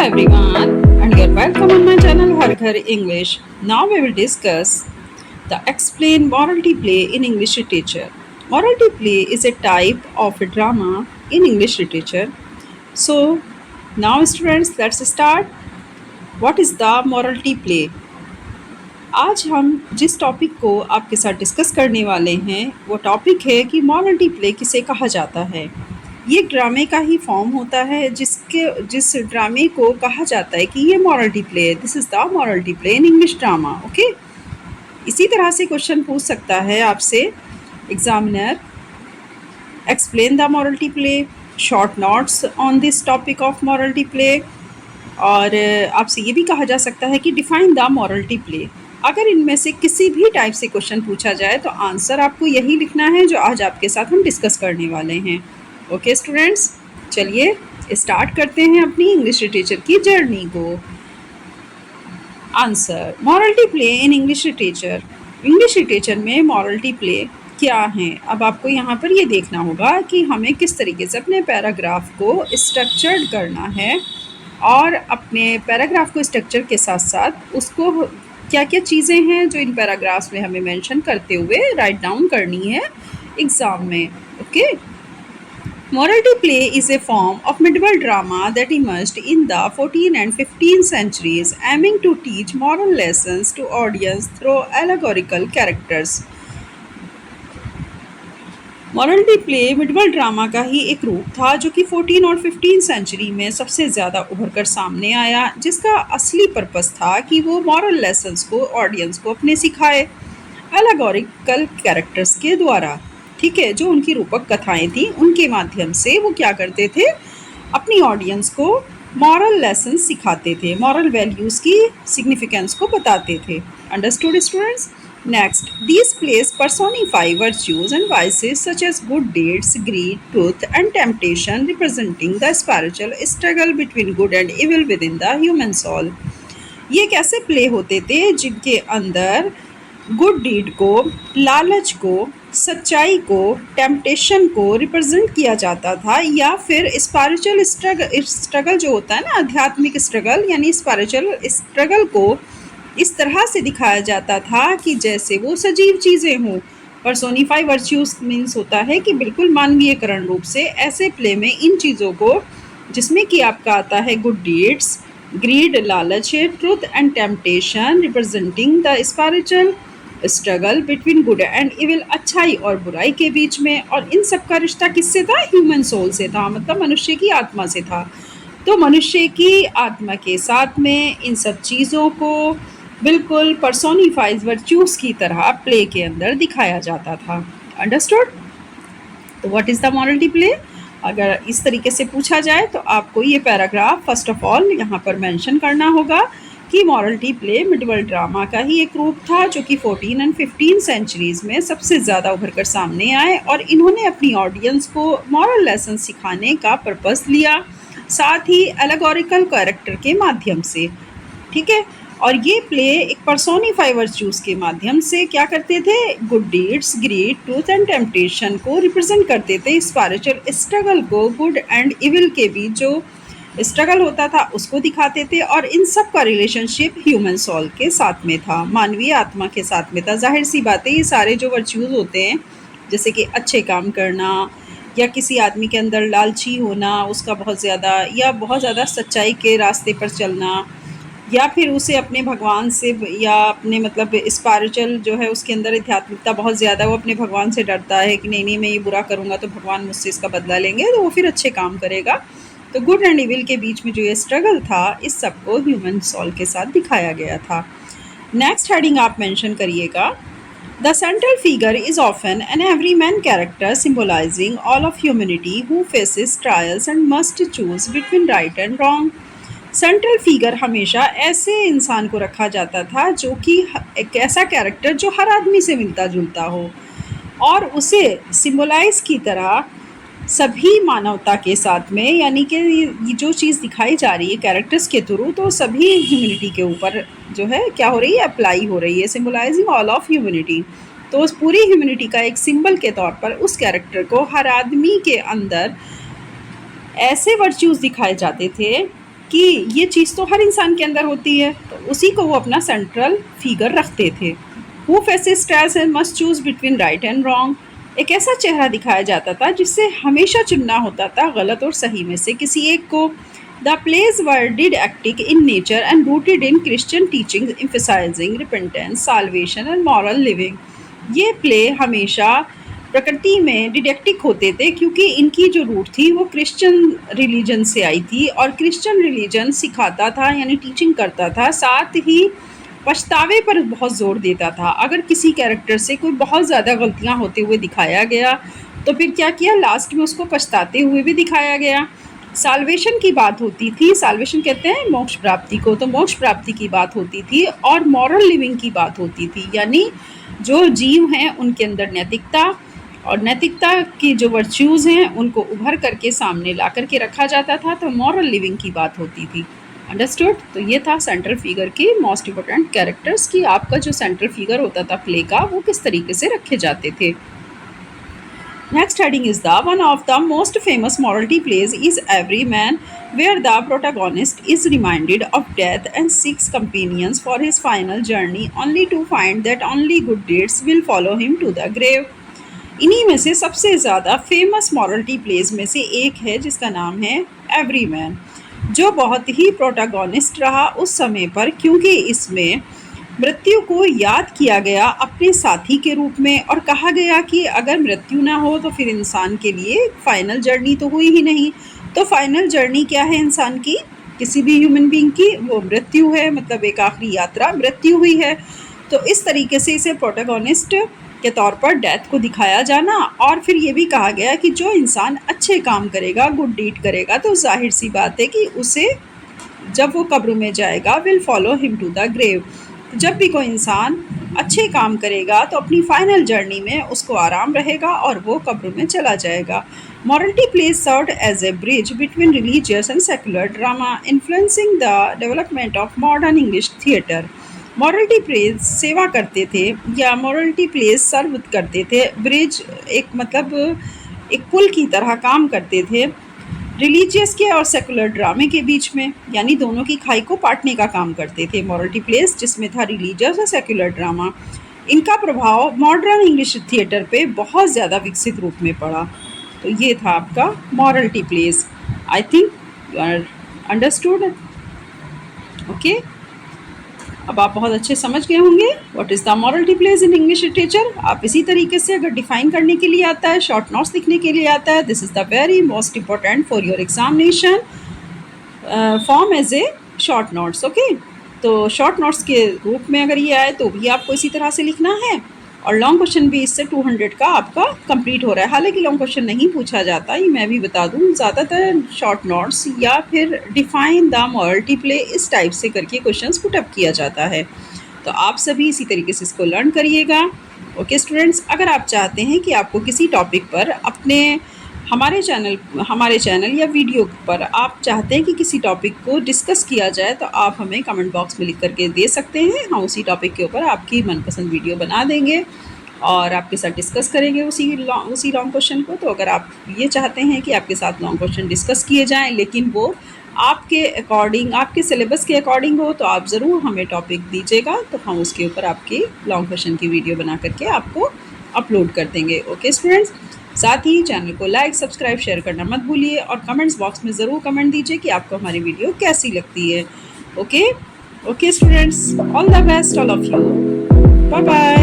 everyone, and you're welcome on my channel Har Ghar English. Now we will discuss the explain morality play in English literature. Morality play is a type of a drama in English literature. So now students, let's start. What is the morality play? आज हम जिस topic को आपके साथ discuss करने वाले हैं वो टॉपिक है कि मॉरलिटी प्ले किसे कहा जाता है। ये ड्रामे का ही फॉर्म होता है जिस ड्रामे को कहा जाता है कि ये मॉरलिटी प्ले है। This is the morality play in English drama. Okay, इसी तरह से क्वेश्चन पूछ सकता है आपसे examiner, explain the morality play, short notes on this topic of morality play, और आपसे ये भी कहा जा सकता है कि डिफाइन द मॉरलिटी प्ले। अगर इनमें से किसी भी टाइप से क्वेश्चन पूछा जाए तो आंसर आपको यही लिखना है जो आज आपके साथ हम डिस्कस करने वाले हैं। ओके स्टूडेंट्स, चलिए स्टार्ट करते हैं अपनी इंग्लिश लिटरेचर की जर्नी को। Answer, morality play in English literature. English literature में मॉरलिटी प्ले क्या है? अब आपको यहाँ पर ये देखना होगा कि हमें किस तरीके से अपने पैराग्राफ को स्ट्रक्चर्ड करना है, और अपने पैराग्राफ को स्ट्रक्चर के साथ साथ उसको क्या क्या चीज़ें हैं जो इन पैराग्राफ्स में हमें मेंशन करते हुए राइट डाउन करनी है एग्ज़ाम में। Okay, morality play is a form of medieval drama that emerged in the 14th and 15th centuries, aiming to teach moral lessons to audience through allegorical characters. Morality play medieval drama का ही एक रूप था जो कि 14 और 15 century में सबसे ज़्यादा उभर कर सामने आया, जिसका असली पर्पस था कि वो मॉरल लेसन्स को ऑडियंस को अपने सिखाए एलेगोरिकल कैरेक्टर्स के द्वारा। ठीक है, जो उनकी रूपक कथाएं थी उनके माध्यम से वो क्या करते थे, अपनी ऑडियंस को मॉरल लेसन सिखाते थे, मॉरल वैल्यूज़ की सिग्निफिकेंस को बताते थे। Understood students? Next, these plays personify virtues and vices such as good deeds, greed, truth, and temptation, representing the spiritual struggle between good and evil within the human soul. ये कैसे play होते थे जिनके अंदर good deed को, लालच को, सच्चाई को, टेम्पटेशन को रिप्रेजेंट किया जाता था, या फिर स्पिरिचुअल स्ट्रगल जो होता है ना, आध्यात्मिक स्ट्रगल यानी स्पिरिचुअल स्ट्रगल को इस तरह से दिखाया जाता था कि जैसे वो सजीव चीज़ें हों। पर्सोनिफाई वर्च्यूज मीन्स होता है कि बिल्कुल मानवीयकरण रूप से ऐसे प्ले में इन चीज़ों को, जिसमें कि आपका आता है गुड डीड्स, ग्रीड लालच, truth and temptation, representing the spiritual struggle between good and evil, अच्छाई और बुराई के बीच में। और इन सब का रिश्ता किससे था? ह्यूमन सोल से था, मतलब मनुष्य की आत्मा से था। तो मनुष्य की आत्मा के साथ में इन सब चीज़ों को बिल्कुल पर्सोनिफाइज वर्च्यूज़ की तरह प्ले के अंदर दिखाया जाता था। अंडरस्टूड? तो what is the morality play? अगर इस तरीके से पूछा जाए तो आपको ये पैराग्राफ फर्स्ट ऑफ ऑल यहाँ पर मेंशन करना होगा कि मॉरलिटी प्ले मिडवल ड्रामा का ही एक रूप था जो कि 14 एंड 15 सेंचुरीज़ में सबसे ज़्यादा उभर कर सामने आए, और इन्होंने अपनी ऑडियंस को मॉरल लेसन सिखाने का पर्पस लिया, साथ ही एलेगोरिकल कैरेक्टर के माध्यम से। ठीक है, और ये प्ले एक पर्सोनिफाई वर्च्यूज़ के माध्यम से क्या करते थे? Good deeds, greed, truth and temptation को रिप्रेजेंट करते थे, स्पिरिचुअल स्ट्रगल को, गुड एंड इविल के बीच जो स्ट्रगल होता था उसको दिखाते थे, और इन सब का रिलेशनशिप ह्यूमन सोल के साथ में था, मानवीय आत्मा के साथ में था। जाहिर सी बात है, ये सारे जो वर्च्यूज़ होते हैं, जैसे कि अच्छे काम करना, या किसी आदमी के अंदर लालची होना उसका बहुत ज़्यादा, या बहुत ज़्यादा सच्चाई के रास्ते पर चलना, या फिर उसे अपने भगवान से, या अपने मतलब स्पिरिचुअल जो है उसके अंदर आध्यात्मिकता बहुत ज़्यादा, वो अपने भगवान से डरता है कि नहीं मैं ये बुरा करूँगा तो भगवान मुझसे इसका बदला लेंगे, तो वो फिर अच्छे काम करेगा। तो गुड एंड इविल के बीच में जो ये स्ट्रगल था, इस सब को ह्यूमन सोल के साथ दिखाया गया था। नेक्स्ट हेडिंग आप मेंशन करिएगा, the central figure is often an everyman character symbolizing all of humanity who faces trials and must choose between right and wrong. Central figure हमेशा ऐसे इंसान को रखा जाता था जो कि एक ऐसा कैरेक्टर जो हर आदमी से मिलता जुलता हो, और उसे सिम्बोलाइज की तरह सभी मानवता के साथ में, यानी कि ये जो चीज़ दिखाई जा रही है कैरेक्टर्स के थ्रू, तो सभी ह्यूमैनिटी के ऊपर जो है क्या हो रही है? अप्लाई हो रही है, सिम्बोलाइजिंग ऑल ऑफ ह्यूमैनिटी। तो उस पूरी ह्यूमैनिटी का एक सिंबल के तौर पर उस कैरेक्टर को हर आदमी के अंदर ऐसे वर्च्यूज़ दिखाए जाते थे कि ये चीज़ तो हर इंसान के अंदर होती है, तो उसी को वो अपना सेंट्रल फिगर रखते थे। Who faces stars and must choose between right and wrong, एक ऐसा चेहरा दिखाया जाता था जिससे हमेशा चुनना होता था गलत और सही में से किसी एक को। The plays were didactic in nature and rooted in Christian teaching emphasizing repentance, salvation and moral living। ये प्ले हमेशा प्रकृति में डिडेक्टिक होते थे क्योंकि इनकी जो रूट थी वो क्रिश्चियन रिलीजन से आई थी और क्रिश्चियन रिलीजन सिखाता था यानी टीचिंग करता था, साथ ही पछतावे पर बहुत ज़ोर देता था। अगर किसी कैरेक्टर से कोई बहुत ज़्यादा गलतियां होते हुए दिखाया गया तो फिर क्या किया, लास्ट में उसको पछताते हुए भी दिखाया गया। साल्वेशन की बात होती थी, साल्वेशन कहते हैं मोक्ष प्राप्ति को, तो मोक्ष प्राप्ति की बात होती थी और मॉरल लिविंग की बात होती थी, यानी जो जीव हैं उनके अंदर नैतिकता और नैतिकता की जो वर्च्यूज़ हैं उनको उभर करके सामने ला करके रखा जाता था, तो मॉरल लिविंग की बात होती थी। अंडरस्टूड। तो ये था सेंट्रल फिगर की मोस्ट इम्पोर्टेंट कैरेक्टर्स की आपका जो सेंट्रल फिगर होता था प्ले का वो किस तरीके से रखे जाते थे। Next heading is the one of the most famous morality plays is Everyman, where the protagonist is reminded of death and seeks companions for his final journey, only to find that only good deeds will follow him to the grave। इन्हीं में से सबसे ज़्यादा famous morality pledge में से एक है जिसका नाम है एवरीमैन, जो बहुत ही प्रोटागोनिस्ट रहा उस समय पर क्योंकि इसमें मृत्यु को याद किया गया अपने साथी के रूप में और कहा गया कि अगर मृत्यु ना हो तो फिर इंसान के लिए फाइनल जर्नी तो हुई ही नहीं। तो फाइनल जर्नी क्या है इंसान की, किसी भी ह्यूमन बीइंग की, वो मृत्यु है, मतलब एक आखिरी यात्रा मृत्यु हुई है। तो इस तरीके से इसे प्रोटागोनिस्ट के तौर पर डेथ को दिखाया जाना और फिर ये भी कहा गया कि जो इंसान अच्छे काम करेगा, गुड डीड करेगा, तो जाहिर सी बात है कि उसे जब वो कब्र में जाएगा will follow him to the grave. जब भी कोई इंसान अच्छे काम करेगा तो अपनी फाइनल जर्नी में उसको आराम रहेगा और वो कब्र में चला जाएगा। Morality plays served as a bridge between religious and secular drama, influencing the development of modern English theatre. Morality plays सेवा करते थे या मॉरलिटी प्लेज सर्व करते थे, ब्रिज एक मतलब एक पुल की तरह काम करते थे रिलीजियस के और सेकुलर ड्रामे के बीच में, यानी दोनों की खाई को पाटने का काम करते थे। मॉरलिटी प्लेस जिसमें था रिलीजियस और सेकुलर ड्रामा, इनका प्रभाव मॉडर्न इंग्लिश थिएटर पे बहुत ज़्यादा विकसित रूप में पड़ा। तो ये था आपका morality plays. I think you are understood. Okay, अब आप बहुत अच्छे समझ गए होंगे what is the morality plays in English literature. आप इसी तरीके से अगर डिफाइन करने के लिए आता है, शॉर्ट नोट्स लिखने के लिए आता है, this is the very most important for your examination form as a short notes. Okay, तो शॉर्ट नोट्स के रूप में अगर ये आए तो भी आपको इसी तरह से लिखना है और लॉन्ग क्वेश्चन भी इससे 200 का आपका कंप्लीट हो रहा है। हालांकि लॉन्ग क्वेश्चन नहीं पूछा जाता, ये मैं भी बता दूं, ज़्यादातर शॉर्ट नोट्स या फिर डिफाइन द मॉरलिटी प्ले इस टाइप से करके क्वेश्चंस पुट अप किया जाता है। तो आप सभी इसी तरीके से इसको लर्न करिएगा। ओके स्टूडेंट्स, अगर आप चाहते हैं कि आपको किसी टॉपिक पर अपने हमारे चैनल या वीडियो पर आप चाहते हैं कि किसी टॉपिक को डिस्कस किया जाए तो आप हमें कमेंट बॉक्स में लिख करके दे सकते हैं। हम उसी टॉपिक के ऊपर आपकी मनपसंद वीडियो बना देंगे और आपके साथ डिस्कस करेंगे उसी लॉन्ग क्वेश्चन को। तो अगर आप ये चाहते हैं कि आपके साथ लॉन्ग क्वेश्चन डिस्कस किए जाएँ लेकिन वो आपके अकॉर्डिंग, आपके सिलेबस के अकॉर्डिंग हो, तो आप ज़रूर हमें टॉपिक दीजिएगा, तो हम उसके ऊपर आपकी लॉन्ग क्वेश्चन की वीडियो बना करके आपको अपलोड कर देंगे। ओके स्टूडेंट्स, साथ ही चैनल को लाइक, सब्सक्राइब, शेयर करना मत भूलिए और कमेंट्स बॉक्स में ज़रूर कमेंट दीजिए कि आपको हमारी वीडियो कैसी लगती है। Okay students, all the best all of you, bye bye.